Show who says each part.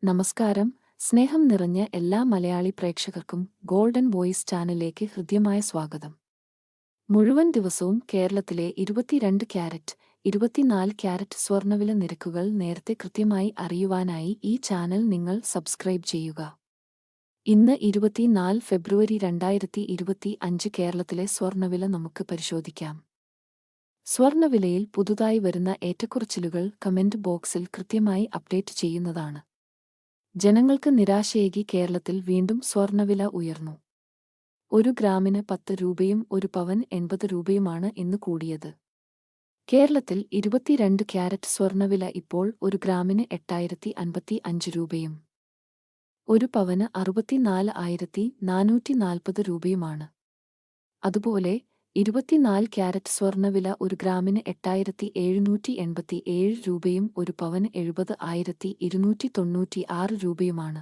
Speaker 1: നമസ്കാരം. സ്നേഹം നിറഞ്ഞ എല്ലാ മലയാളി പ്രേക്ഷകർക്കും ഗോൾഡൻ വോയിസ് ചാനലിലേക്ക് ഹൃദ്യമായ സ്വാഗതം. മുഴുവൻ ദിവസവും കേരളത്തിലെ 22 ക്യാരറ്റ്, 24 ക്യാരറ്റ് സ്വർണ്ണവില നിരക്കുകൾ നേരത്തെ കൃത്യമായി അറിയുവാനായി ഈ ചാനൽ നിങ്ങൾ സബ്സ്ക്രൈബ് ചെയ്യുക. ഇന്ന് 24 ഫെബ്രുവരി 2025 കേരളത്തിലെ സ്വർണ്ണവില നമുക്ക് പരിശോധിക്കാം. സ്വർണ്ണവിലയിൽ പുതുതായി വരുന്ന ഏറ്റക്കുറച്ചിലുകൾ കമന്റ് ബോക്സിൽ കൃത്യമായി അപ്ഡേറ്റ് ചെയ്യുന്നതാണ്. ജനങ്ങൾക്ക് നിരാശയേകി കേരളത്തിൽ വീണ്ടും സ്വർണ്ണവില ഉയർന്നു. 1 ഗ്രാമിന് 10 രൂപയും 1 പവൻ 80 രൂപയുമാണ് ഇന്ന് കൂടിയത്. കേരളത്തിൽ 22 ക്യാരറ്റ് സ്വർണ്ണവില ഇപ്പോൾ 1 ഗ്രാമിന് 8055 രൂപയും 1 പവന് 64,440 രൂപയുമാണ്. അതുപോലെ 24 ക്യാരറ്റ് സ്വർണ്ണവില 1 ഗ്രാമിന് 8,787 രൂപയും 1 പവന് 70,296 രൂപയുമാണ്.